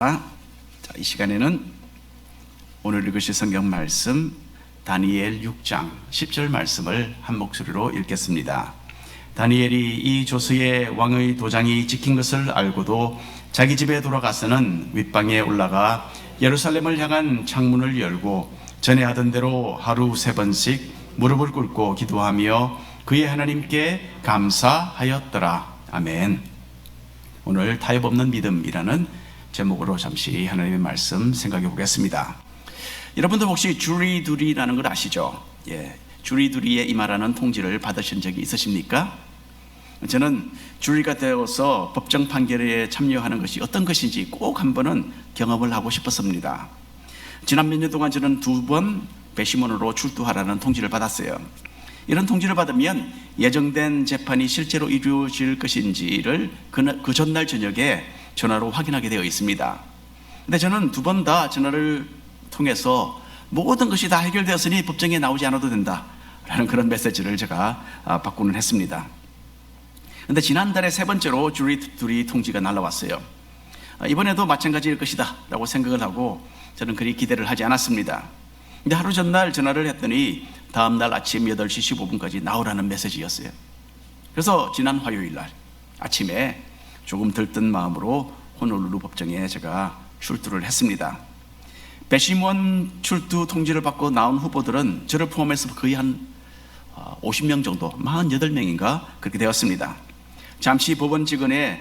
이 시간에는 오늘 읽으실 성경 말씀 다니엘 6장 10절 말씀을 한 목소리로 읽겠습니다. 다니엘이 이 조스의 왕의 도장이 찍힌 것을 알고도 자기 집에 돌아가서는 윗방에 올라가 예루살렘을 향한 창문을 열고 전에 하던 대로 하루 3번씩 무릎을 꿇고 기도하며 그의 하나님께 감사하였더라. 아멘. 오늘 타협 없는 믿음이라는 제목으로 잠시 하나님의 말씀 생각해 보겠습니다. 여러분들 혹시 주리두리라는 걸 아시죠? 주리두리에 임하라는 통지를 받으신 적이 있으십니까? 저는 주리가 되어서 법정 판결에 참여하는 것이 어떤 것인지 꼭 한 번은 경험을 하고 싶었습니다. 지난 몇 년 동안 저는 2번 배심원으로 출두하라는 통지를 받았어요. 이런 통지를 받으면 예정된 재판이 실제로 이루어질 것인지를 그 전날 저녁에 전화로 확인하게 되어 있습니다. 근데 저는 2번 다 전화를 통해서 모든 것이 다 해결되었으니 법정에 나오지 않아도 된다 라는 그런 메시지를 제가 받고는 했습니다. 근데 지난달에 3번째로 주리 통지가 날라왔어요. 이번에도 마찬가지일 것이다 라고 생각을 하고 저는 그리 기대를 하지 않았습니다. 근데 하루 전날 전화를 했더니 다음날 아침 8시 15분까지 나오라는 메시지였어요. 그래서 지난 화요일 날 아침에 조금 들뜬 마음으로 호놀룰루 법정에 제가 출두를 했습니다. 배심원 출두 통지를 받고 나온 후보들은 저를 포함해서 거의 한 50명 정도, 48명인가 그렇게 되었습니다. 잠시 법원 직원의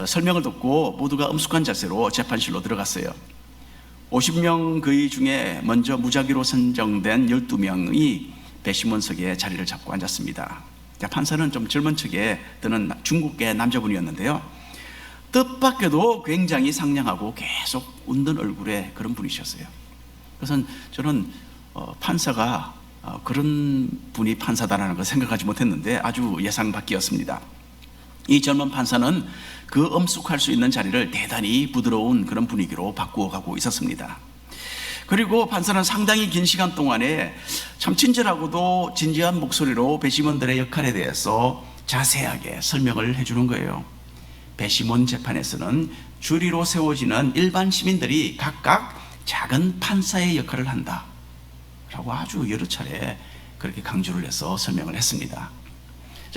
설명을 듣고 모두가 엄숙한 자세로 재판실로 들어갔어요. 50명 거의 중에 먼저 무작위로 선정된 12명이 배심원석에 자리를 잡고 앉았습니다. 판사는 좀 젊은 척에 드는 중국계 남자분이었는데요. 뜻밖에도 굉장히 상냥하고 계속 웃는 얼굴의 그런 분이셨어요. 그래서 저는 판사가 그런 분이 판사다라는 걸 생각하지 못했는데 아주 예상 밖이었습니다. 이 젊은 판사는 그 엄숙할 수 있는 자리를 대단히 부드러운 그런 분위기로 바꾸어 가고 있었습니다. 그리고 판사는 상당히 긴 시간 동안에 참 친절하고도 진지한 목소리로 배심원들의 역할에 대해서 자세하게 설명을 해주는 거예요. 배심원 재판에서는 주리로 세워지는 일반 시민들이 각각 작은 판사의 역할을 한다 라고 아주 여러 차례 그렇게 강조를 해서 설명을 했습니다.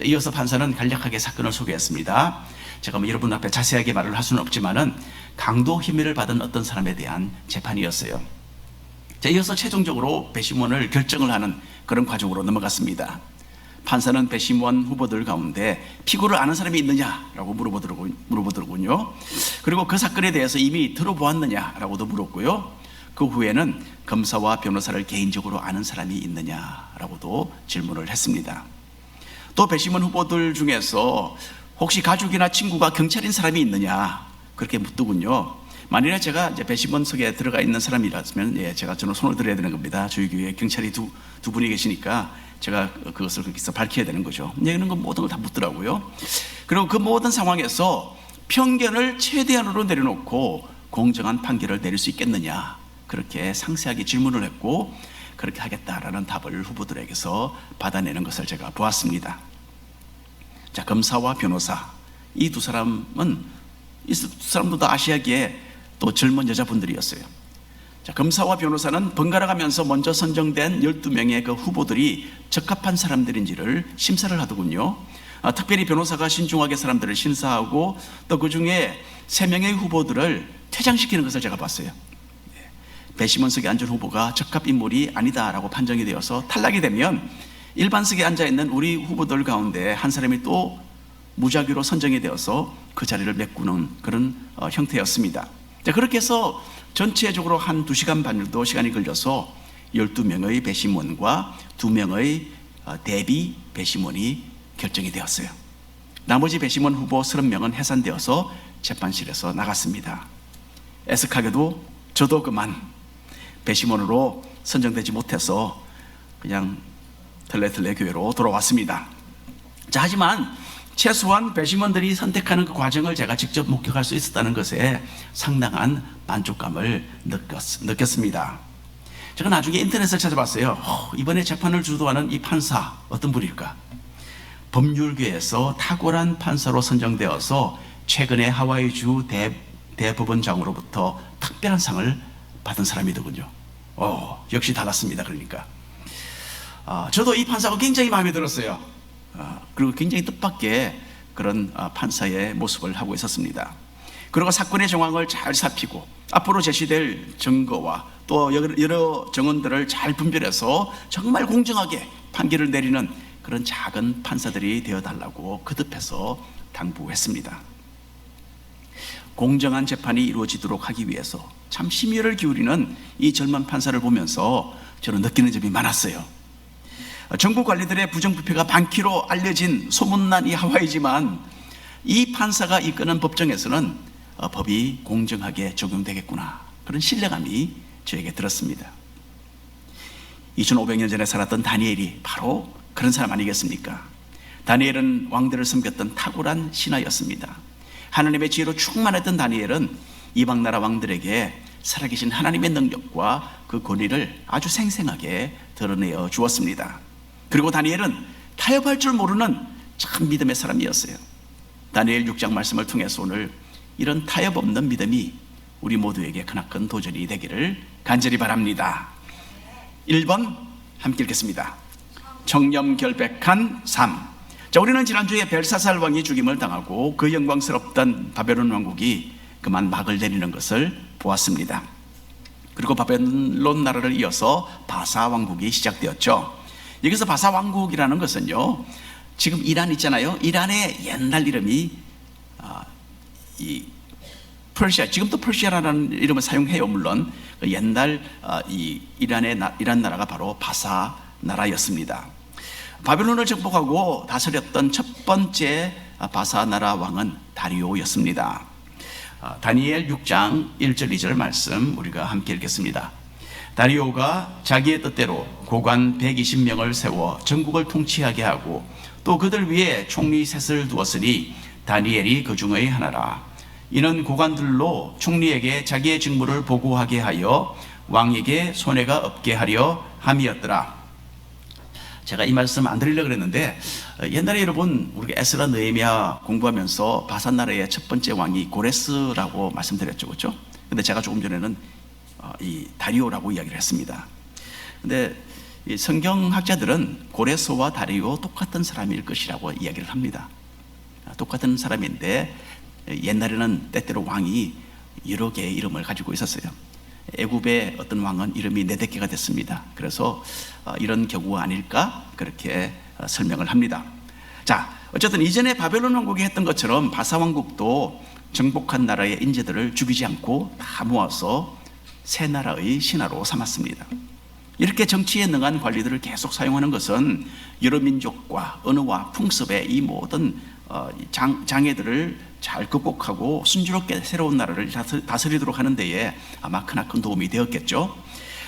이어서 판사는 간략하게 사건을 소개했습니다. 제가 여러분 앞에 자세하게 말을 할 수는 없지만은 강도 혐의를 받은 어떤 사람에 대한 재판이었어요. 이어서 최종적으로 배심원을 결정을 하는 그런 과정으로 넘어갔습니다. 판사는 배심원 후보들 가운데 피고를 아는 사람이 있느냐라고 물어보더군요. 그리고 그 사건에 대해서 이미 들어보았느냐라고도 물었고요. 그 후에는 검사와 변호사를 개인적으로 아는 사람이 있느냐라고도 질문을 했습니다. 또 배심원 후보들 중에서 혹시 가족이나 친구가 경찰인 사람이 있느냐 그렇게 묻더군요. 만일에 제가 이제 배심원석에 들어가 있는 사람이라면 저는 손을 들어야 되는 겁니다. 저희 교회에 경찰이 두 분이 계시니까 제가 그것을 거기서 밝혀야 되는 거죠. 이런 건 모든 걸 다 묻더라고요. 그리고 그 모든 상황에서 편견을 최대한으로 내려놓고 공정한 판결을 내릴 수 있겠느냐 그렇게 상세하게 질문을 했고 그렇게 하겠다라는 답을 후보들에게서 받아내는 것을 제가 보았습니다. 자, 검사와 변호사 이 두 사람은 이 두 사람도 다 아시아계의 또 젊은 여자분들이었어요. 자, 검사와 변호사는 번갈아 가면서 먼저 선정된 12명의 그 후보들이 적합한 사람들인지를 심사를 하더군요. 특별히 변호사가 신중하게 사람들을 심사하고 또 그 중에 3명의 후보들을 퇴장시키는 것을 제가 봤어요. 배심원석에 앉은 후보가 적합 인물이 아니다라고 판정이 되어서 탈락이 되면 일반석에 앉아있는 우리 후보들 가운데 한 사람이 또 무작위로 선정이 되어서 그 자리를 메꾸는 그런 형태였습니다. 자, 그렇게 해서 전체적으로 한 2시간 반 정도 시간이 걸려서 12명의 배심원과 2명의 대비 배심원이 결정이 되었어요. 나머지 배심원 후보 30명은 해산되어서 재판실에서 나갔습니다. 애석하게도 저도 그만 배심원으로 선정되지 못해서 그냥 털레털레 교회로 돌아왔습니다. 자, 하지만 최소한 배심원들이 선택하는 그 과정을 제가 직접 목격할 수 있었다는 것에 상당한 만족감을 느꼈습니다. 제가 나중에 인터넷을 찾아봤어요. 이번에 재판을 주도하는 이 판사 어떤 분일까? 법률계에서 탁월한 판사로 선정되어서 최근에 하와이주 대법원장으로부터 특별한 상을 받은 사람이더군요. 역시 달랐습니다. 그러니까 저도 이 판사가 굉장히 마음에 들었어요. 그리고 굉장히 뜻밖의 그런 판사의 모습을 하고 있었습니다. 그리고 사건의 정황을 잘 살피고 앞으로 제시될 증거와 또 여러 정언들을 잘 분별해서 정말 공정하게 판결을 내리는 그런 작은 판사들이 되어달라고 거듭해서 당부했습니다. 공정한 재판이 이루어지도록 하기 위해서 참 심혈을 기울이는 이 젊은 판사를 보면서 저는 느끼는 점이 많았어요. 정부 관리들의 부정부패가 많기로 알려진 소문난 이 하와이지만 이 판사가 이끄는 법정에서는 법이 공정하게 적용되겠구나, 그런 신뢰감이 저에게 들었습니다. 2500년 전에 살았던 다니엘이 바로 그런 사람 아니겠습니까? 다니엘은 왕들을 섬겼던 탁월한 신하였습니다. 하나님의 지혜로 충만했던 다니엘은 이방나라 왕들에게 살아계신 하나님의 능력과 그 권위를 아주 생생하게 드러내어 주었습니다. 그리고 다니엘은 타협할 줄 모르는 참 믿음의 사람이었어요. 다니엘 6장 말씀을 통해서 오늘 이런 타협 없는 믿음이 우리 모두에게 크나큰 도전이 되기를 간절히 바랍니다. 1번 함께 읽겠습니다. 청렴결백한 삶. 자, 우리는 지난주에 벨사살 왕이 죽임을 당하고 그 영광스럽던 바벨론 왕국이 그만 막을 내리는 것을 보았습니다. 그리고 바벨론 나라를 이어서 바사 왕국이 시작되었죠. 여기서 바사 왕국이라는 것은요, 지금 이란 있잖아요. 이란의 옛날 이름이 이 퍼시아, 지금도 퍼시아라는 이름을 사용해요. 물론 그 옛날 이 이란 나라가 바로 바사 나라였습니다. 바벨론을 정복하고 다스렸던 첫 번째 바사 나라 왕은 다리오였습니다. 다니엘 6장 1절 2절 말씀 우리가 함께 읽겠습니다. 다리오가 자기의 뜻대로 고관 120명을 세워 전국을 통치하게 하고 또 그들 위에 총리 셋을 두었으니 다니엘이 그 중의 하나라. 이는 고관들로 총리에게 자기의 직무를 보고하게 하여 왕에게 손해가 없게 하려 함이었더라. 제가 이 말씀 안 드리려고 그랬는데, 옛날에 여러분 우리가 에스라 느헤미야 공부하면서 바산 나라의 첫 번째 왕이 고레스라고 말씀드렸죠, 그렇죠? 근데 제가 조금 전에는 이 다리오라고 이야기를 했습니다. 근데 이 성경학자들은 고레스와 다리오 똑같은 사람일 것이라고 이야기를 합니다. 똑같은 사람인데 옛날에는 때때로 왕이 여러 개의 이름을 가지고 있었어요. 애굽의 어떤 왕은 이름이 4개가 됐습니다. 그래서 이런 경우가 아닐까 그렇게 설명을 합니다. 자, 어쨌든 이전에 바벨론 왕국이 했던 것처럼 바사 왕국도 정복한 나라의 인재들을 죽이지 않고 다 모아서 새 나라의 신하로 삼았습니다. 이렇게 정치에 능한 관리들을 계속 사용하는 것은 여러 민족과 언어와 풍습의 이 모든 장애들을 잘 극복하고 순조롭게 새로운 나라를 다스리도록 하는 데에 아마 크나큰 도움이 되었겠죠.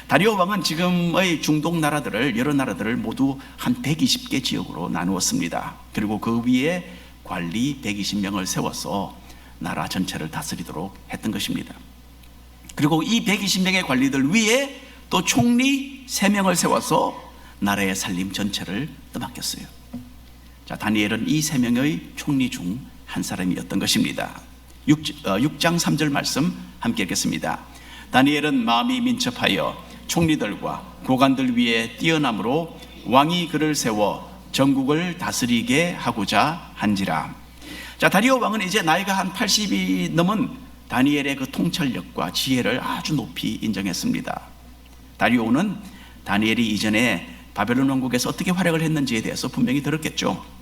다리오 왕은 지금의 중동 나라들을, 여러 나라들을 모두 한 120개 지역으로 나누었습니다. 그리고 그 위에 관리 120명을 세워서 나라 전체를 다스리도록 했던 것입니다. 그리고 이 120명의 관리들 위에 또 총리 3명을 세워서 나라의 살림 전체를 떠맡겼어요. 자, 다니엘은 이 3명의 총리 중 한 사람이었던 것입니다. 6장 3절 말씀 함께 읽겠습니다. 다니엘은 마음이 민첩하여 총리들과 고관들 위에 뛰어남으로 왕이 그를 세워 전국을 다스리게 하고자 한지라. 자, 다리오 왕은 이제 나이가 한 80이 넘은 다니엘의 그 통찰력과 지혜를 아주 높이 인정했습니다. 다리오는 다니엘이 이전에 바벨론 왕국에서 어떻게 활약을 했는지에 대해서 분명히 들었겠죠.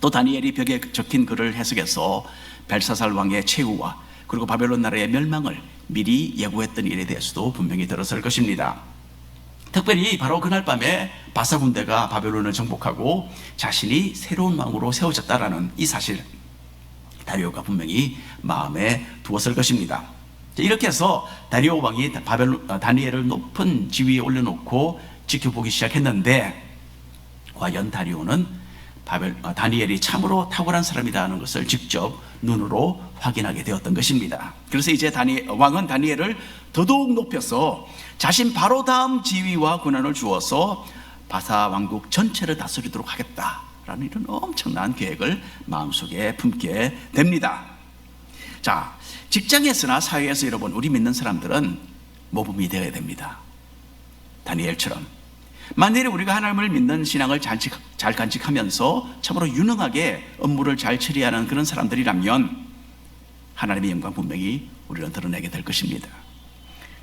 또 다니엘이 벽에 적힌 글을 해석해서 벨사살 왕의 최후와 그리고 바벨론 나라의 멸망을 미리 예고했던 일에 대해서도 분명히 들었을 것입니다. 특별히 바로 그날 밤에 바사 군대가 바벨론을 정복하고 자신이 새로운 왕으로 세워졌다라는 이 사실, 다리오가 분명히 마음에 두었을 것입니다. 이렇게 해서 다리오 왕이 다니엘을 높은 지위에 올려놓고 지켜보기 시작했는데, 과연 다리오는 다니엘이 참으로 탁월한 사람이라는 것을 직접 눈으로 확인하게 되었던 것입니다. 그래서 이제 왕은 다니엘을 더더욱 높여서 자신 바로 다음 지위와 권한을 주어서 바사 왕국 전체를 다스리도록 하겠다라는 이런 엄청난 계획을 마음속에 품게 됩니다. 자, 직장에서나 사회에서 여러분, 우리 믿는 사람들은 모범이 되어야 됩니다. 다니엘처럼. 만일에 우리가 하나님을 믿는 신앙을 잘 간직하면서 참으로 유능하게 업무를 잘 처리하는 그런 사람들이라면 하나님의 영광 분명히 우리는 드러내게 될 것입니다.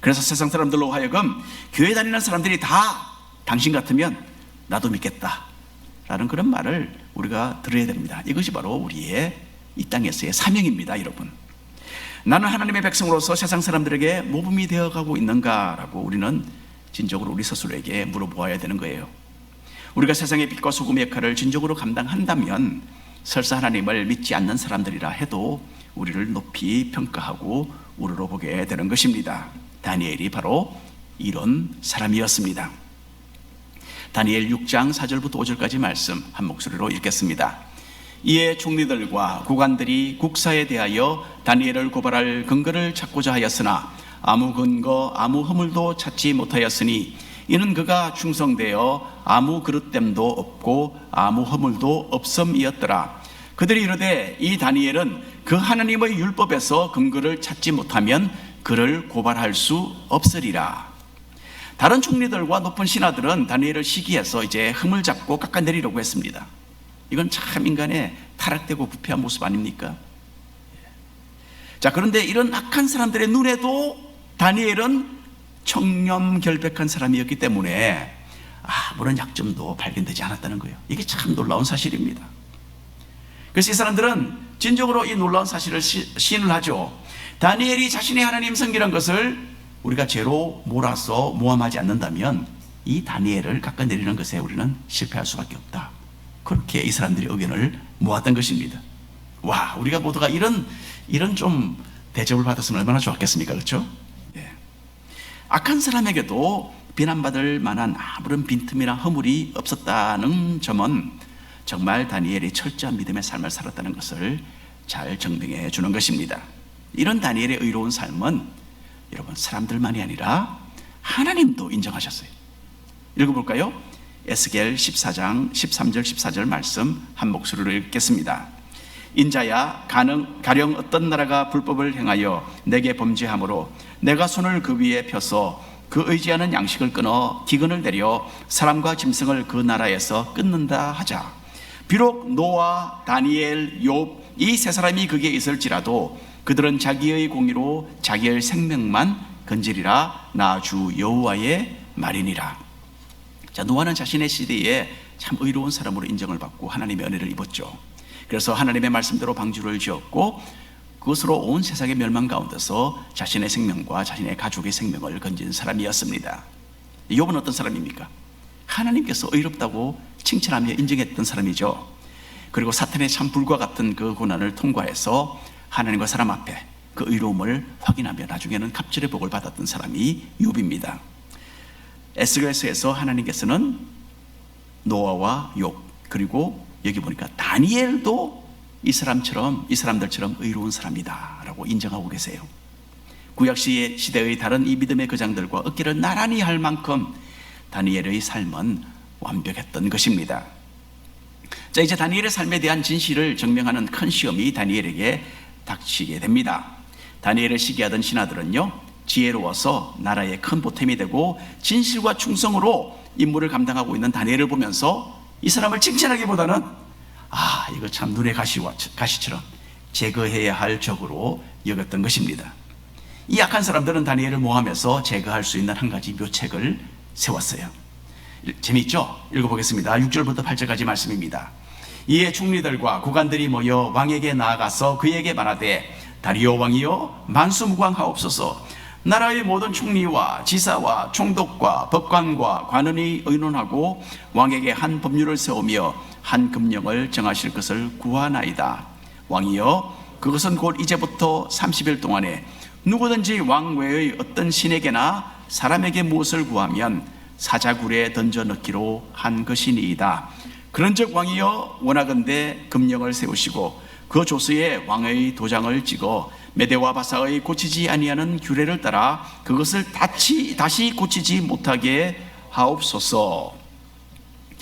그래서 세상 사람들로 하여금 교회 다니는 사람들이 다 당신 같으면 나도 믿겠다 라는 그런 말을 우리가 들어야 됩니다. 이것이 바로 우리의 이 땅에서의 사명입니다. 여러분, 나는 하나님의 백성으로서 세상 사람들에게 모범이 되어가고 있는가라고 우리는 진정으로 우리 스스로에게 물어보아야 되는 거예요. 우리가 세상의 빛과 소금의 역할을 진정으로 감당한다면 설사 하나님을 믿지 않는 사람들이라 해도 우리를 높이 평가하고 우러러보게 되는 것입니다. 다니엘이 바로 이런 사람이었습니다. 다니엘 6장 4절부터 5절까지 말씀 한 목소리로 읽겠습니다. 이에 총리들과 국관들이 국사에 대하여 다니엘을 고발할 근거를 찾고자 하였으나 아무 근거 아무 허물도 찾지 못하였으니 이는 그가 충성되어 아무 그릇됨도 없고 아무 허물도 없음이었더라. 그들이 이르되 이 다니엘은 그 하나님의 율법에서 근거를 찾지 못하면 그를 고발할 수 없으리라. 다른 총리들과 높은 신하들은 다니엘을 시기해서 이제 흠을 잡고 깎아내리려고 했습니다. 이건 참 인간의 타락되고 부패한 모습 아닙니까? 자, 그런데 이런 악한 사람들의 눈에도 다니엘은 청렴결백한 사람이었기 때문에 아무런 약점도 발견되지 않았다는 거예요. 이게 참 놀라운 사실입니다. 그래서 이 사람들은 진정으로 이 놀라운 사실을 시인을 하죠. 다니엘이 자신의 하나님 섬기는 것을 우리가 죄로 몰아서 모함하지 않는다면 이 다니엘을 깎아내리는 것에 우리는 실패할 수밖에 없다. 그렇게 이 사람들이 의견을 모았던 것입니다. 와, 우리가 모두가 이런 좀 대접을 받았으면 얼마나 좋았겠습니까? 그렇죠? 예. 악한 사람에게도 비난받을 만한 아무런 빈틈이나 허물이 없었다는 점은 정말 다니엘이 철저한 믿음의 삶을 살았다는 것을 잘 증명해 주는 것입니다. 이런 다니엘의 의로운 삶은 여러분, 사람들만이 아니라 하나님도 인정하셨어요. 읽어볼까요? 에스겔 14장 13절 14절 말씀 한 목소리로 읽겠습니다. 인자야, 가령 어떤 나라가 불법을 행하여 내게 범죄함으로 내가 손을 그 위에 펴서 그 의지하는 양식을 끊어 기근을 내려 사람과 짐승을 그 나라에서 끊는다 하자. 비록 노아, 다니엘, 욥 이 세 사람이 거기에 있을지라도 그들은 자기의 공의로 자기의 생명만 건지리라. 나 주 여호와의 말이니라. 자, 노아는 자신의 시대에 참 의로운 사람으로 인정을 받고 하나님의 은혜를 입었죠. 그래서 하나님의 말씀대로 방주를 지었고 그것으로 온 세상의 멸망 가운데서 자신의 생명과 자신의 가족의 생명을 건진 사람이었습니다. 욥은 어떤 사람입니까? 하나님께서 의롭다고 칭찬하며 인정했던 사람이죠. 그리고 사탄의 참 불과 같은 그 고난을 통과해서 하나님과 사람 앞에 그 의로움을 확인하며 나중에는 갑절의 복을 받았던 사람이 욥입니다. 에스겔서에서 하나님께서는 노아와 욥, 그리고 여기 보니까 다니엘도 이 사람들처럼 의로운 사람이다 라고 인정하고 계세요. 구약 시대의 다른 이 믿음의 거장들과 어깨를 나란히 할 만큼 다니엘의 삶은 완벽했던 것입니다. 자, 이제 다니엘의 삶에 대한 진실을 증명하는 큰 시험이 다니엘에게 닥치게 됩니다. 다니엘을 시기하던 신하들은요, 지혜로워서 나라의 큰 보탬이 되고 진실과 충성으로 임무를 감당하고 있는 다니엘을 보면서 이 사람을 칭찬하기보다는 이거 참 눈의 가시처럼 제거해야 할 적으로 여겼던 것입니다. 이 악한 사람들은 다니엘을 모함해서 제거할 수 있는 한 가지 묘책을 세웠어요. 재미있죠? 읽어보겠습니다. 6절부터 8절까지 말씀입니다. 이에 총리들과 국관들이 모여 왕에게 나아가서 그에게 말하되 다리오 왕이여 만수무강하옵소서. 나라의 모든 총리와 지사와 총독과 법관과 관원이 의논하고 왕에게 한 법률을 세우며 한 금령을 정하실 것을 구하나이다. 왕이여, 그것은 곧 이제부터 30일 동안에 누구든지 왕 외의 어떤 신에게나 사람에게 무엇을 구하면 사자굴에 던져 넣기로 한 것이니이다. 그런즉 왕이여, 원하건대 금령을 세우시고 그 조서에 왕의 도장을 찍어 메대와 바사의 고치지 아니하는 규례를 따라 그것을 다시 고치지 못하게 하옵소서.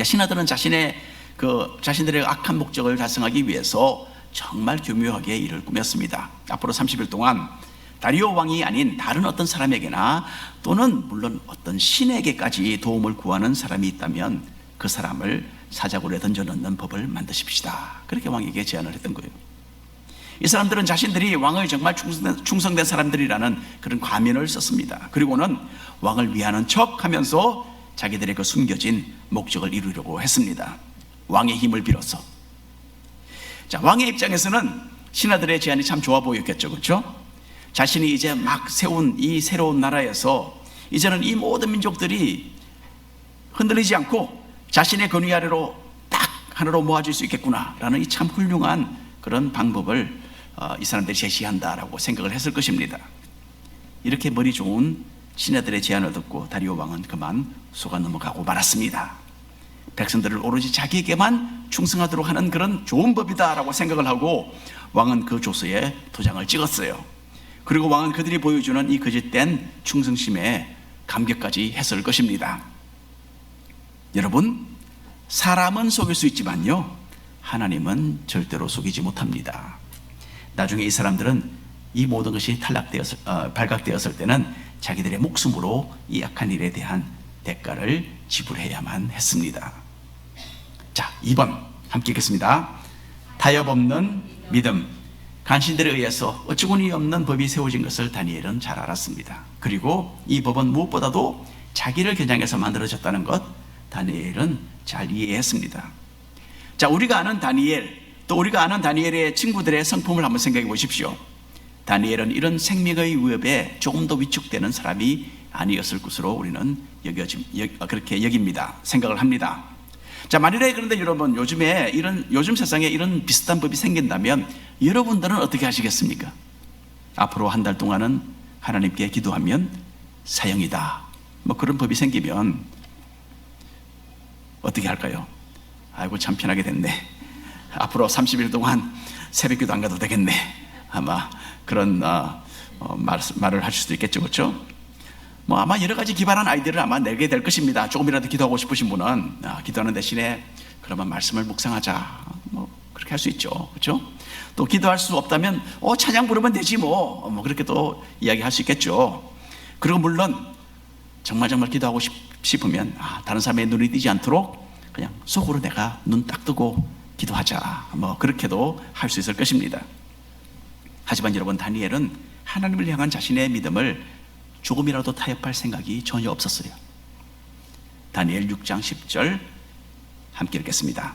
신하들은 자신들의 악한 목적을 달성하기 위해서 정말 교묘하게 일을 꾸몄습니다. 앞으로 30일 동안 다리오 왕이 아닌 다른 어떤 사람에게나 또는 물론 어떤 신에게까지 도움을 구하는 사람이 있다면 그 사람을 사자굴에 던져넣는 법을 만드십시다. 그렇게 왕에게 제안을 했던 거예요. 이 사람들은 자신들이 왕의 정말 충성된 사람들이라는 그런 과면을 썼습니다. 그리고는 왕을 위하는 척 하면서 자기들의 그 숨겨진 목적을 이루려고 했습니다. 왕의 힘을 빌어서. 자, 왕의 입장에서는 신하들의 제안이 참 좋아 보였겠죠. 그렇죠? 자신이 이제 막 세운 이 새로운 나라에서 이제는 이 모든 민족들이 흔들리지 않고 자신의 권위 아래로 딱 하나로 모아질 수 있겠구나라는 이 참 훌륭한 그런 방법을 이 사람들이 제시한다라고 생각을 했을 것입니다. 이렇게 머리 좋은 신하들의 제안을 듣고 다리오 왕은 그만 속아 넘어가고 말았습니다. 백성들을 오로지 자기에게만 충성하도록 하는 그런 좋은 법이다라고 생각을 하고 왕은 그 조서에 도장을 찍었어요. 그리고 왕은 그들이 보여주는 이 거짓된 충성심에 감격까지 했을 것입니다. 여러분, 사람은 속일 수 있지만요, 하나님은 절대로 속이지 못합니다. 나중에 이 사람들은 이 모든 것이 발각되었을 때는 자기들의 목숨으로 이 악한 일에 대한 대가를 지불해야만 했습니다. 자, 2번 함께 읽겠습니다. 타협 없는 믿음. 간신들에 의해서 어처구니 없는 법이 세워진 것을 다니엘은 잘 알았습니다. 그리고 이 법은 무엇보다도 자기를 겨냥해서 만들어졌다는 것, 다니엘은 잘 이해했습니다. 자, 우리가 아는 다니엘, 또 우리가 아는 다니엘의 친구들의 성품을 한번 생각해 보십시오. 다니엘은 이런 생명의 위협에 조금 더 위축되는 사람이 아니었을 것으로 우리는 그렇게 여깁니다. 생각을 합니다. 자, 만일에 그런데 여러분, 요즘 세상에 이런 비슷한 법이 생긴다면 여러분들은 어떻게 하시겠습니까? 앞으로 한 달 동안은 하나님께 기도하면 사형이다, 뭐 그런 법이 생기면 어떻게 할까요? 아이고, 참 편하게 됐네. 앞으로 30일 동안 새벽기도 안 가도 되겠네. 아마 그런 말을 하실 수도 있겠죠. 그렇죠? 뭐 아마 여러 가지 기발한 아이디어를 아마 내게 될 것입니다. 조금이라도 기도하고 싶으신 분은 기도하는 대신에 그러면 말씀을 묵상하자, 뭐 그렇게 할 수 있죠. 그렇죠? 또 기도할 수 없다면 찬양 부르면 되지 뭐 그렇게 또 이야기할 수 있겠죠. 그리고 물론 정말 기도하고 싶으면 다른 사람의 눈이 띄지 않도록 그냥 속으로 내가 눈 딱 뜨고 기도하자, 뭐 그렇게도 할 수 있을 것입니다. 하지만 여러분, 다니엘은 하나님을 향한 자신의 믿음을 조금이라도 타협할 생각이 전혀 없었어요. 다니엘 6장 10절 함께 읽겠습니다.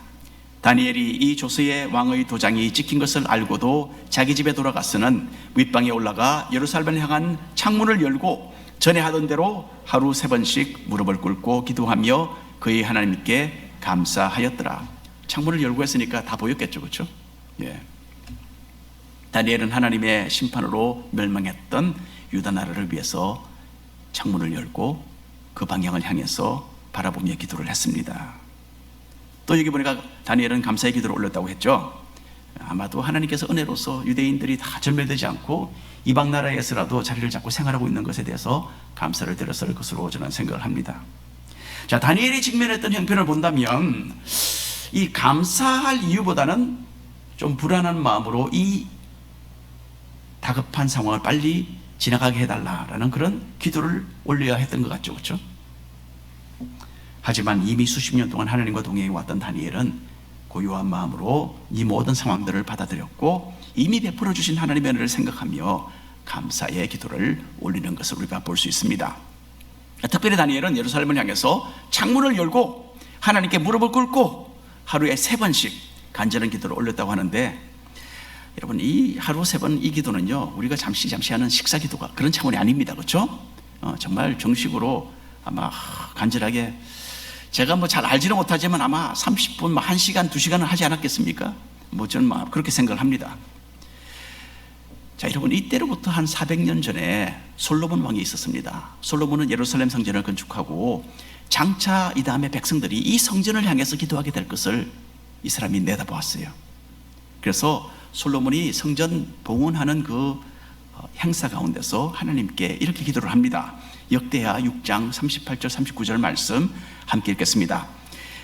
다니엘이 이 조서의 왕의 도장이 찍힌 것을 알고도 자기 집에 돌아가서는 윗방에 올라가 예루살렘을 향한 창문을 열고 전에 하던 대로 하루 3번씩 무릎을 꿇고 기도하며 그의 하나님께 감사하였더라. 창문을 열고 했으니까 다 보였겠죠. 그렇죠? 예. 다니엘은 하나님의 심판으로 멸망했던 유다 나라를 위해서 창문을 열고 그 방향을 향해서 바라보며 기도를 했습니다. 또 여기 보니까 다니엘은 감사의 기도를 올렸다고 했죠. 아마도 하나님께서 은혜로서 유대인들이 다 절멸되지 않고 이방 나라에서라도 자리를 잡고 생활하고 있는 것에 대해서 감사를 드렸을 것으로 저는 생각을 합니다. 자, 다니엘이 직면했던 형편을 본다면 이 감사할 이유보다는 좀 불안한 마음으로 이 다급한 상황을 빨리 지나가게 해달라라는 그런 기도를 올려야 했던 것 같죠. 그렇죠? 하지만 이미 수십 년 동안 하나님과 동행해 왔던 다니엘은 고요한 마음으로 이 모든 상황들을 받아들였고 이미 베풀어 주신 하나님의 은혜를 생각하며 감사의 기도를 올리는 것을 우리가 볼 수 있습니다. 특별히 다니엘은 예루살렘을 향해서 창문을 열고 하나님께 무릎을 꿇고 하루에 3번씩 간절한 기도를 올렸다고 하는데, 여러분, 이 하루 3번 이 기도는요, 우리가 잠시 하는 식사 기도가 그런 차원이 아닙니다. 그렇죠? 정말 정식으로 아마 간절하게, 제가 뭐 잘 알지는 못하지만 아마 30분, 1시간, 2시간은 하지 않았겠습니까? 뭐 저는 그렇게 생각을 합니다. 자, 여러분, 이때로부터 한 400년 전에 솔로몬 왕이 있었습니다. 솔로몬은 예루살렘 성전을 건축하고 장차 이 다음에 백성들이 이 성전을 향해서 기도하게 될 것을 이 사람이 내다보았어요. 그래서 솔로몬이 성전 봉헌하는 그 행사 가운데서 하나님께 이렇게 기도를 합니다. 역대하 6장 38절 39절 말씀 함께 읽겠습니다.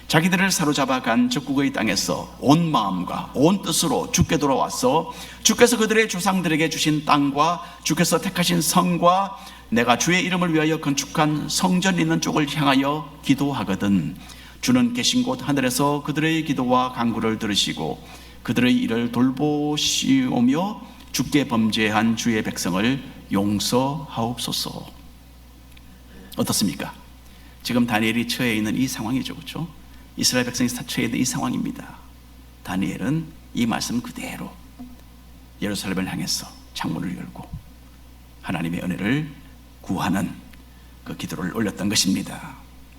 자기들을 사로잡아간 적국의 땅에서 온 마음과 온 뜻으로 주께 돌아와서 주께서 그들의 조상들에게 주신 땅과 주께서 택하신 성과 내가 주의 이름을 위하여 건축한 성전 있는 쪽을 향하여 기도하거든 주는 계신 곳 하늘에서 그들의 기도와 간구를 들으시고 그들의 일을 돌보시오며 주께 범죄한 주의 백성을 용서하옵소서. 어떻습니까? 지금 다니엘이 처해 있는 이 상황이죠, 그렇죠? 이스라엘 백성이 처해 있는 이 상황입니다. 다니엘은 이 말씀 그대로 예루살렘을 향해서 창문을 열고 하나님의 은혜를 구하는 그 기도를 올렸던 것입니다.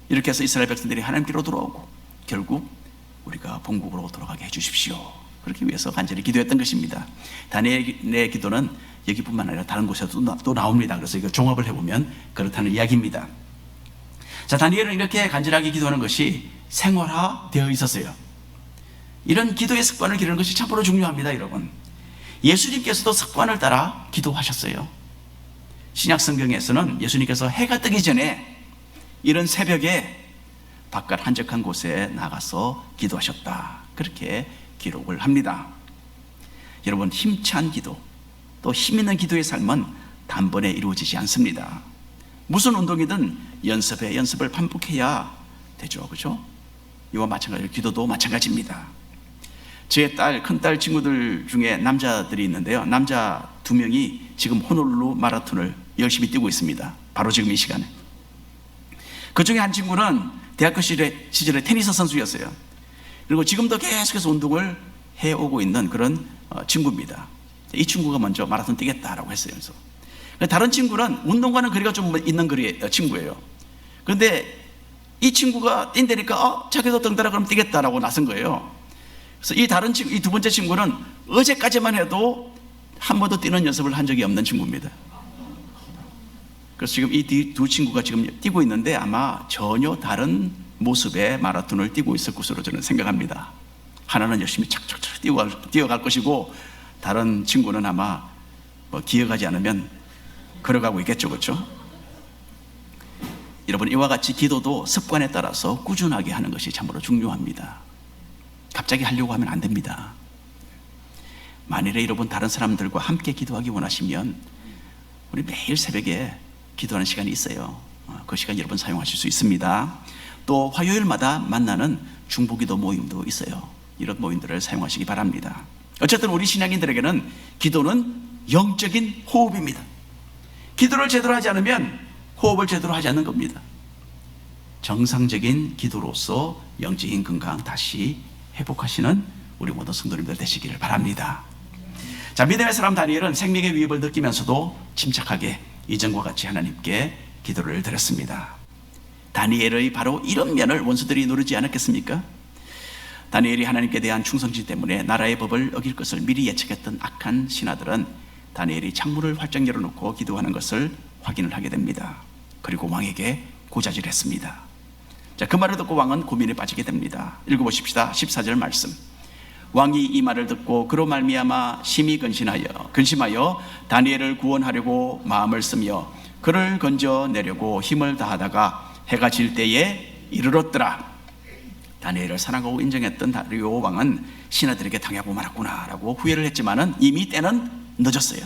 이렇게 해서 이스라엘 백성들이 하나님께로 돌아오고 결국 우리가 본국으로 돌아가게 해주십시오, 그렇게 위해서 간절히 기도했던 것입니다. 다니엘의 기도는 여기뿐만 아니라 다른 곳에도 또 나옵니다. 그래서 이거 종합을 해보면 그렇다는 이야기입니다. 자, 다니엘은 이렇게 간절하게 기도하는 것이 생활화되어 있었어요. 이런 기도의 습관을 기르는 것이 참으로 중요합니다, 여러분. 예수님께서도 습관을 따라 기도하셨어요. 신약 성경에서는 예수님께서 해가 뜨기 전에 이런 새벽에 바깥 한적한 곳에 나가서 기도하셨다, 그렇게 기록을 합니다. 여러분, 힘찬 기도, 또 힘있는 기도의 삶은 단번에 이루어지지 않습니다. 무슨 운동이든 연습을 반복해야 되죠, 그렇죠? 이와 마찬가지로 기도도 마찬가지입니다. 제 큰딸 친구들 중에 남자들이 있는데요, 남자 2명이 지금 호놀룰루 마라톤을 열심히 뛰고 있습니다. 바로 지금 이 시간에. 그 중에 한 친구는 대학교 시절에 테니스 선수였어요. 그리고 지금도 계속해서 운동을 해오고 있는 그런 친구입니다. 이 친구가 먼저 마라톤 뛰겠다라고 했어요. 그래서 다른 친구는 운동과는 거리가 좀 있는 친구예요. 그런데 이 친구가 뛴다니까 자기도 덩달아 그럼 뛰겠다라고 나선 거예요. 그래서 이 두 번째 친구는 어제까지만 해도 한 번도 뛰는 연습을 한 적이 없는 친구입니다. 그래서 지금 이 두 친구가 지금 뛰고 있는데 아마 전혀 다른 모습의 마라톤을 뛰고 있을 것으로 저는 생각합니다. 하나는 열심히 착착착 뛰어갈 것이고 다른 친구는 아마 기어가지 않으면 걸어가고 있겠죠, 그렇죠? 여러분, 이와 같이 기도도 습관에 따라서 꾸준하게 하는 것이 참으로 중요합니다. 갑자기 하려고 하면 안 됩니다. 만일에 여러분 다른 사람들과 함께 기도하기 원하시면 우리 매일 새벽에 기도하는 시간이 있어요. 그 시간 여러분 사용하실 수 있습니다. 또 화요일마다 만나는 중보기도 모임도 있어요. 이런 모임들을 사용하시기 바랍니다. 어쨌든 우리 신앙인들에게는 기도는 영적인 호흡입니다. 기도를 제대로 하지 않으면 호흡을 제대로 하지 않는 겁니다. 정상적인 기도로서 영적인 건강 다시 회복하시는 우리 모든 성도님들 되시기를 바랍니다. 자, 믿음의 사람 다니엘은 생명의 위협을 느끼면서도 침착하게 이전과 같이 하나님께 기도를 드렸습니다. 다니엘의 바로 이런 면을 원수들이 노리지 않았겠습니까? 다니엘이 하나님께 대한 충성심 때문에 나라의 법을 어길 것을 미리 예측했던 악한 신하들은 다니엘이 창문을 활짝 열어놓고 기도하는 것을 확인을 하게 됩니다. 그리고 왕에게 고자질했습니다. 자, 그 말을 듣고 왕은 고민에 빠지게 됩니다. 읽어보십시다. 14절 말씀. 왕이 이 말을 듣고 그로 말미암아 심히 근심하여 다니엘을 구원하려고 마음을 쓰며 그를 건져내려고 힘을 다하다가 해가 질 때에 이르렀더라. 다니엘을 사랑하고 인정했던 다리오 왕은 신하들에게 당하고 말았구나 라고 후회를 했지만은 이미 때는 늦었어요.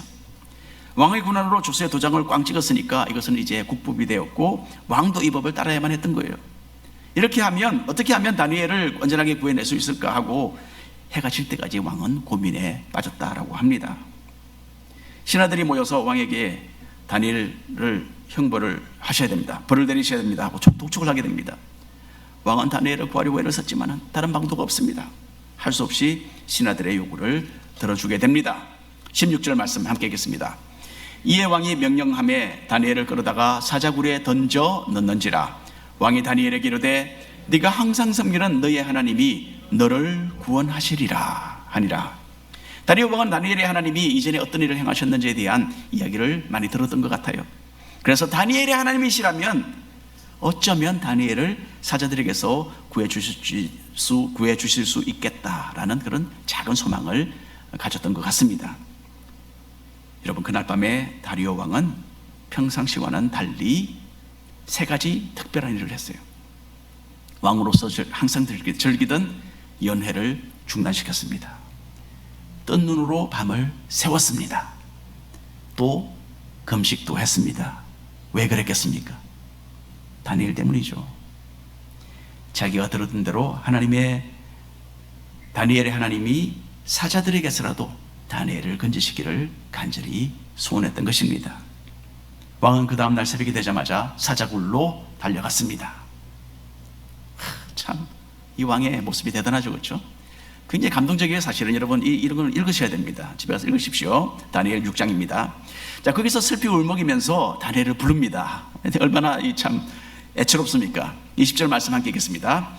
왕의 군한으로 조서의 도장을 꽝 찍었으니까 이것은 이제 국법이 되었고 왕도 이 법을 따라야만 했던 거예요. 이렇게 하면 어떻게 하면 다니엘을 온전하게 구해낼 수 있을까 하고 해가 질 때까지 왕은 고민에 빠졌다라고 합니다. 신하들이 모여서 왕에게 다니엘을 형벌을 하셔야 됩니다, 벌을 내리셔야 됩니다 하고 독촉을 하게 됩니다. 왕은 다니엘을 구하려고 애를 썼지만 다른 방도가 없습니다. 할 수 없이 신하들의 요구를 들어주게 됩니다. 16절 말씀 함께 읽겠습니다. 이에 왕이 명령하며 다니엘을 끌어다가 사자굴에 던져 넣는지라. 왕이 다니엘에게 이르되 네가 항상 섬기는 너의 하나님이 너를 구원하시리라 하니라. 다리오 왕은 다니엘의 하나님이 이전에 어떤 일을 행하셨는지에 대한 이야기를 많이 들었던 것 같아요. 그래서 다니엘의 하나님이시라면 어쩌면 다니엘을 사자들에게서 구해주실 수 있겠다라는 그런 작은 소망을 가졌던 것 같습니다. 여러분, 그날 밤에 다리오 왕은 평상시와는 달리 3가지 특별한 일을 했어요. 왕으로서 항상 즐기던 연회를 중단시켰습니다. 뜬 눈으로 밤을 새웠습니다. 또 금식도 했습니다. 왜 그랬겠습니까? 다니엘 때문이죠. 자기가 들었던 대로 다니엘의 하나님이 사자들에게서라도 다니엘을 건지시기를 간절히 소원했던 것입니다. 왕은 그 다음날 새벽이 되자마자 사자굴로 달려갔습니다. 참, 이 왕의 모습이 대단하죠, 그렇죠? 굉장히 감동적이에요. 사실은 여러분 이런 걸 읽으셔야 됩니다. 집에 가서 읽으십시오. 다니엘 6장입니다. 자, 거기서 슬피 울먹이면서 다니엘을 부릅니다. 얼마나 참 애처롭습니까? 20절 말씀 함께 읽겠습니다.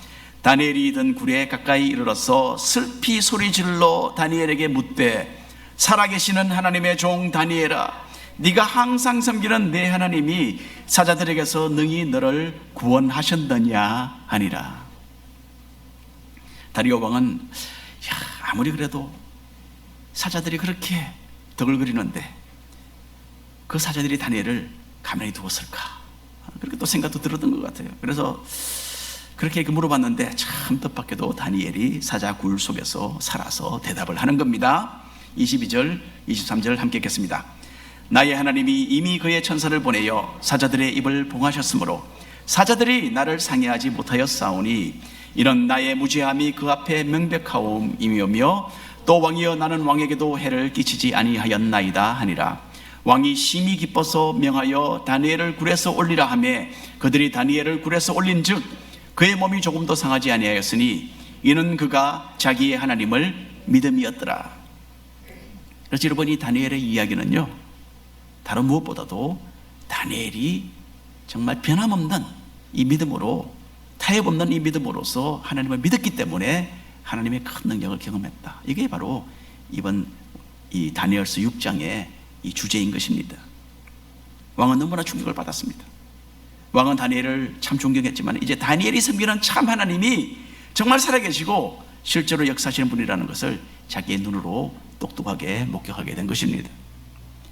다니엘이 든 굴에 가까이 이르러서 슬피 소리질러 다니엘에게 묻되, 살아계시는 하나님의 종 다니엘아, 네가 항상 섬기는 내 하나님이 사자들에게서 능히 너를 구원하셨느냐 하니라. 다리오 왕은 아무리 그래도 사자들이 그렇게 덕을거리는데 그 사자들이 다니엘을 가만히 두었을까, 그렇게 또 생각도 들었던 것 같아요. 그래서 그렇게 물어봤는데 참 뜻밖에도 다니엘이 사자굴 속에서 살아서 대답을 하는 겁니다. 22절 23절 함께 읽겠습니다. 나의 하나님이 이미 그의 천사를 보내어 사자들의 입을 봉하셨으므로 사자들이 나를 상해하지 못하였사오니 이런 나의 무죄함이 그 앞에 명백하옴이며 또 왕이여 나는 왕에게도 해를 끼치지 아니하였나이다 하니라. 왕이 심히 기뻐서 명하여 다니엘을 굴에서 올리라 하매 그들이 다니엘을 굴에서 올린즉 그의 몸이 조금도 상하지 아니하였으니 이는 그가 자기의 하나님을 믿음이었더라. 그래서 여러분, 이 다니엘의 이야기는요, 다른 무엇보다도 다니엘이 정말 변함없는 이 믿음으로, 타협 없는 이 믿음으로서 하나님을 믿었기 때문에 하나님의 큰 능력을 경험했다. 이게 바로 이번 이 다니엘서 6장의 이 주제인 것입니다. 왕은 너무나 충격을 받았습니다. 왕은 다니엘을 참 존경했지만 이제 다니엘이 섬기는 참 하나님이 정말 살아계시고 실제로 역사하시는 분이라는 것을 자기의 눈으로 똑똑하게 목격하게 된 것입니다.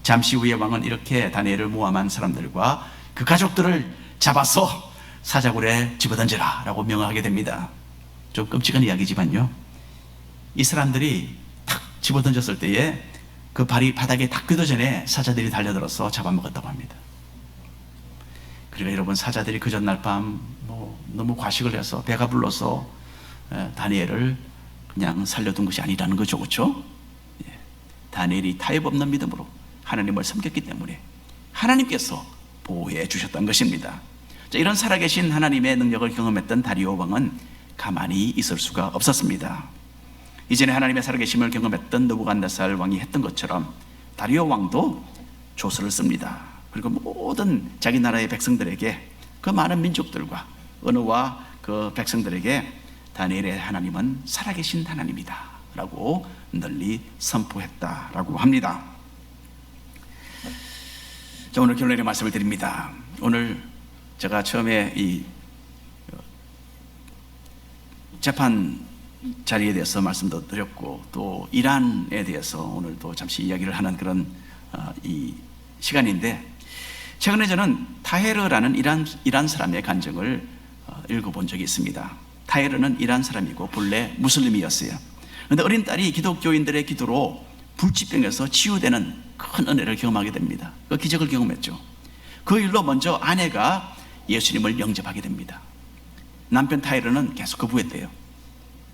잠시 후에 왕은 이렇게 다니엘을 모함한 사람들과 그 가족들을 잡아서 사자굴에 집어던지라 라고 명하게 됩니다. 좀 끔찍한 이야기지만요, 이 사람들이 탁 집어던졌을 때에 그 발이 바닥에 닿기도 전에 사자들이 달려들어서 잡아먹었다고 합니다. 그러니까 여러분, 사자들이 그 전날 밤 너무 과식을 해서 배가 불러서 다니엘을 그냥 살려둔 것이 아니라는 거죠, 그렇죠? 다니엘이 타협 없는 믿음으로 하나님을 섬겼기 때문에 하나님께서 보호해 주셨던 것입니다. 자, 이런 살아계신 하나님의 능력을 경험했던 다리오 왕은 가만히 있을 수가 없었습니다. 이전에 하나님의 살아계심을 경험했던 느부갓네살 왕이 했던 것처럼 다리오 왕도 조서를 씁니다. 그리고 모든 자기 나라의 백성들에게, 그 많은 민족들과 언어와 그 백성들에게 다니엘의 하나님은 살아계신 하나님이다 라고 널리 선포했다라고 합니다. 자, 오늘 결론의 말씀을 드립니다. 오늘 제가 처음에 이 재판 자리에 대해서 말씀도 드렸고 또 이란에 대해서 오늘도 잠시 이야기를 하는 그런 이 시간인데, 최근에 저는 타헤르라는 이란 사람의 간증을 읽어본 적이 있습니다. 타헤르는 이란 사람이고 본래 무슬림이었어요. 그런데 어린 딸이 기독교인들의 기도로 불치병에서 치유되는 큰 은혜를 경험하게 됩니다. 그 기적을 경험했죠. 그 일로 먼저 아내가 예수님을 영접하게 됩니다. 남편 타헤르는 계속 거부했대요.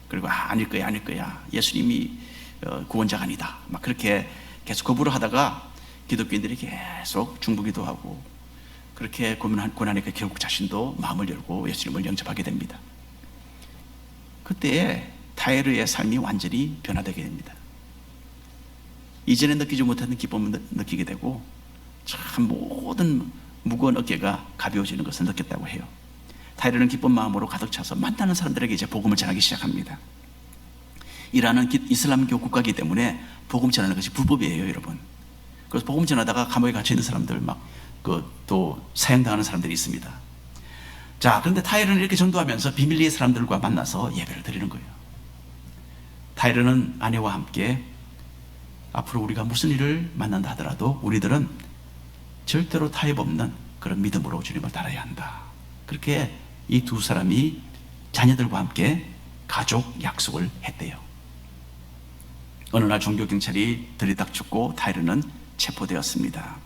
그리고 아닐 거야. 예수님이 구원자가 아니다. 막 그렇게 계속 거부를 하다가 기독교인들이 계속 중보기도 하고 그렇게 고난하니까 결국 자신도 마음을 열고 예수님을 영접하게 됩니다. 그때 타헤르의 삶이 완전히 변화되게 됩니다. 이전에 느끼지 못했던 기쁨을 느끼게 되고 참 모든 무거운 어깨가 가벼워지는 것을 느꼈다고 해요. 타헤르는 기쁜 마음으로 가득 차서 만나는 사람들에게 이제 복음을 전하기 시작합니다. 이란은 이슬람교 국가이기 때문에 복음 전하는 것이 불법이에요, 여러분. 그래서 복음 전하다가 감옥에 갇혀 있는 사람들 또 사형당하는 사람들이 있습니다. 자, 그런데 타헤르는 이렇게 전도하면서 비밀리에 사람들과 만나서 예배를 드리는 거예요. 타헤르는 아내와 함께 앞으로 우리가 무슨 일을 만난다 하더라도 우리들은 절대로 타협 없는 그런 믿음으로 주님을 따라야 한다. 그렇게 이 두 사람이 자녀들과 함께 가족 약속을 했대요. 어느 날 종교경찰이 들이닥쳤고 타이르는 체포되었습니다.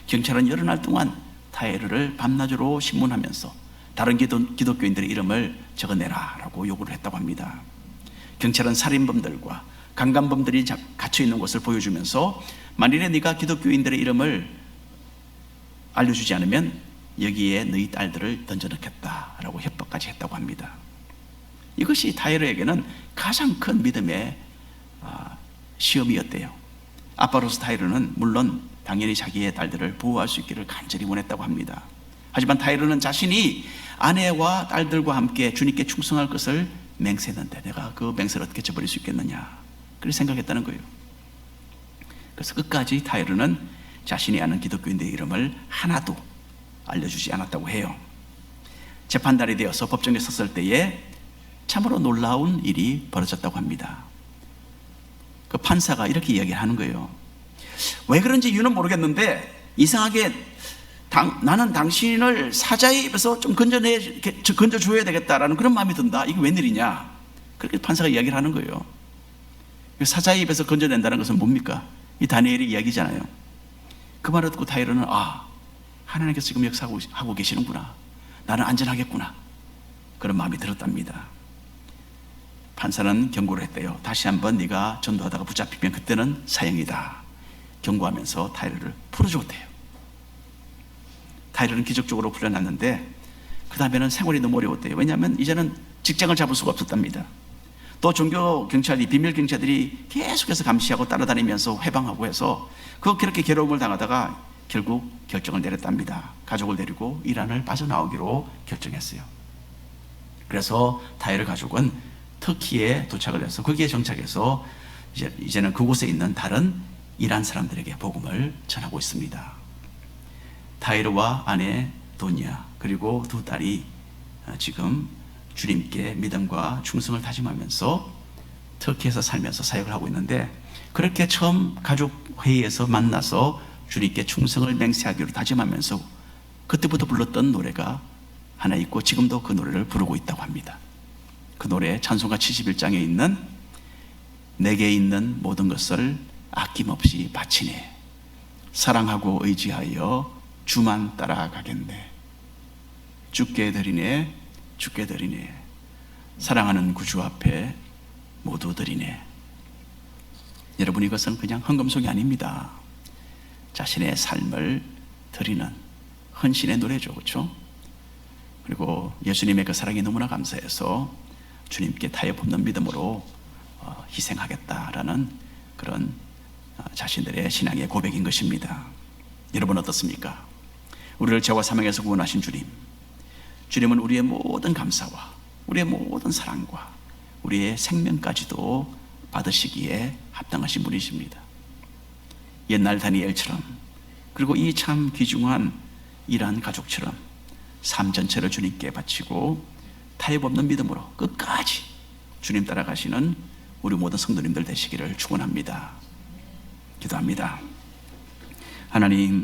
경찰은 여러 날 동안 타이르를 밤낮으로 신문하면서 다른 기독교인들의 이름을 적어내라 라고 요구를 했다고 합니다. 경찰은 살인범들과 강간범들이 갇혀있는 곳을 보여주면서 만일에 네가 기독교인들의 이름을 알려주지 않으면 여기에 너희 딸들을 던져넣겠다라고 협박까지 했다고 합니다. 이것이 타이르에게는 가장 큰 믿음의 시험이었대요. 아빠로서 타이르는 물론 당연히 자기의 딸들을 보호할 수 있기를 간절히 원했다고 합니다. 하지만 타이르는 자신이 아내와 딸들과 함께 주님께 충성할 것을 맹세했는데 내가 그 맹세를 어떻게 저버릴 수 있겠느냐, 그렇게 생각했다는 거예요. 그래서 끝까지 타이르는 자신이 아는 기독교인들의 이름을 하나도 알려주지 않았다고 해요. 재판날이 되어서 법정에 섰을 때에 참으로 놀라운 일이 벌어졌다고 합니다. 그 판사가 이렇게 이야기를 하는 거예요. 왜 그런지 이유는 모르겠는데 이상하게 나는 당신을 사자의 입에서 좀 건져줘야 되겠다라는 그런 마음이 든다. 이게 웬일이냐, 그렇게 판사가 이야기를 하는 거예요. 사자의 입에서 건져낸다는 것은 뭡니까? 이 다니엘의 이야기잖아요. 그 말을 듣고 타이르는 하나님께서 지금 역사하고 계시는구나, 나는 안전하겠구나, 그런 마음이 들었답니다. 판사는 경고를 했대요. 다시 한번 네가 전도하다가 붙잡히면 그때는 사형이다 경고하면서 타이르를 풀어줬대요. 타이르는 기적적으로 풀려났는데 그 다음에는 생활이 너무 어려웠대요. 왜냐하면 이제는 직장을 잡을 수가 없었답니다. 또 종교경찰이, 비밀경찰들이 계속해서 감시하고 따라다니면서 회방하고 해서 그렇게 괴로움을 당하다가 결국 결정을 내렸답니다. 가족을 데리고 이란을 빠져나오기로 결정했어요. 그래서 타이르 가족은 터키에 도착을 해서 거기에 정착해서 이제는 그곳에 있는 다른 이란 사람들에게 복음을 전하고 있습니다. 타이르와 아내 도니아 그리고 두 딸이 지금 주님께 믿음과 충성을 다짐하면서 터키에서 살면서 사역을 하고 있는데, 그렇게 처음 가족 회의에서 만나서 주님께 충성을 맹세하기로 다짐하면서 그때부터 불렀던 노래가 하나 있고 지금도 그 노래를 부르고 있다고 합니다. 그 노래 찬송가 71장에 있는 내게 있는 모든 것을 아낌없이 바치네, 사랑하고 의지하여 주만 따라가겠네, 주께 드리네, 주께 드리네, 사랑하는 구주 앞에 모두 드리네. 여러분, 이것은 그냥 헌금송이 아닙니다. 자신의 삶을 드리는 헌신의 노래죠, 그렇죠? 그리고 예수님의 그 사랑이 너무나 감사해서 주님께 타협 없는 믿음으로 희생하겠다라는 그런 자신들의 신앙의 고백인 것입니다. 여러분 어떻습니까? 우리를 죄와 사망에서 구원하신 주님은 우리의 모든 감사와 우리의 모든 사랑과 우리의 생명까지도 받으시기에 합당하신 분이십니다. 옛날 다니엘처럼, 그리고 이 참 귀중한 이란 가족처럼 삶 전체를 주님께 바치고 타협 없는 믿음으로 끝까지 주님 따라가시는 우리 모든 성도님들 되시기를 축원합니다. 기도합니다. 하나님,